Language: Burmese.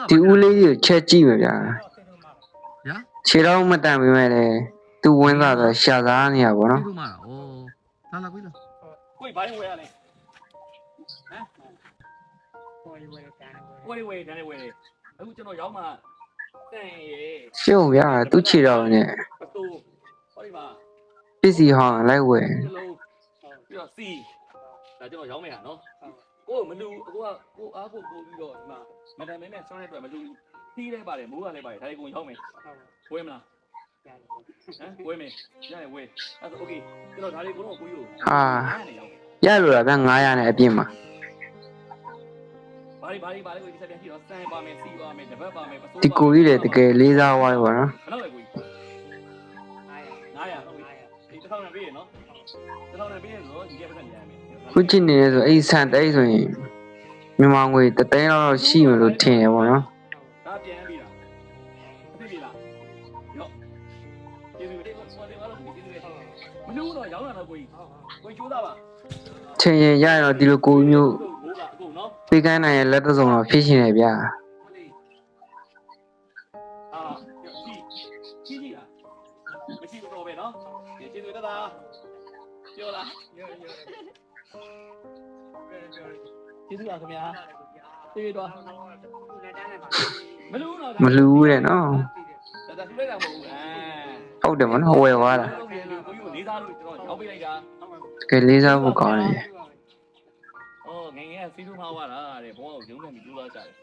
ဒီဦးလေးကိုချက်ကြည့်ပဲဗျာ ညာ ခြေတော့မတန်ပေမဲ့လည်းသူဝင်းသားဆိုရှာသားနေရပါ ဆေး တော့ တို့မှာဩလာလာကိုလာ ကိုဘာဝယ်ရလဲဟမ်ဝယ်ဝယ်တန်းဝယ်အခုကျွန်တော်ရောက်မှတန်ရေ ရှုံဗျာသူခြေတော့နဲ့ ပတူဟောဒီမှာ ပစ္စည်းဟောင်းလိုက်ဝယ် နှလုံးပြီးတော့စီဒါကျွန်တော်ရောက်မယ်ဟာနော်ကိုမလူအခုကကိုအားဖို့ပို့ပြီးတော့ဒီမှာမတန်မဲနဲ့ဆောင်းတဲ့အတွက်မလူသီးလဲပါတယ်မိုးကလည်းပါတယ်ဒါတွေကုန်ရောက်မယ်ဝယ်မလားဟမ်ဝယ်မယ်ရတယ်ဝယ်အဲ့ဒါโอเคကျွန်တော်ဒါတွေကတော့ကိုကြီးကို ဟာရလို့လားဗျာ900နဲ့အပြည့်မှာ ဘာတွေကိုဒီဆက်ပြန်ကြည့်တော့စံပါမယ်စီပါမယ်တပတ်ပါမယ်ပစိုး ဒီကိုကြီးလည်းတကယ်လေးစားသွားတယ်ပေါ့နော် ဘယ်လောက်လဲကိုကြီး900ဟုတ်ပြီဒီ1000နဲ့ပေးရနော်1000နဲ့ပေးရဆိုတော့ဒီကပတ်စံနေရမယ် ခုကြည့်နေလဲဆိုအဲ့ဆန်တိတ်ဆိုရင်မြန်မာငွေ3သိန်းလောက်ရှိမလို့ထင်တယ်ပေါ့နော် ဒါပြန်ပြီလားအဖြစ်ပြီလားရော့ကျေးဇူးတင်ပါတယ်ကျေးဇူးတင်မလို့တော့ရောင်းလာတော့ကိုကြီးကြိုးစားပါ ထင်ရင်ရရင်တော့ဒီလိုကိုမျိုး မိုးကအခုနော် ပေးကမ်းနိုင်ရဲ့လက်တစုံတော့ဖြစ်ရှင်တယ်ဗျာ အာကြီးလားမရှိတော့ပဲနော်ကျေးဇူးတင်တာပြောလားကျေးဇူးပါခင်ဗျာပြေးတော့မလူတော့ မလူဘူးတဲ့နော် ဒါသူလိုက်တာမဟုတ်ဘူး ဟုတ်တယ်မနော်ဝယ်သွားတာ ကိုကြီးကိုလေးစားလို့ကျွန်တော်ရောက်ပေးလိုက်တာ တကယ်လေးစားဖို့ကောင်းတယ် ဩငငယ်ကစီးသူမှာဝါတာတဲ့ဘောကိုရုံးနေပြီးကြိုးစားကြတယ်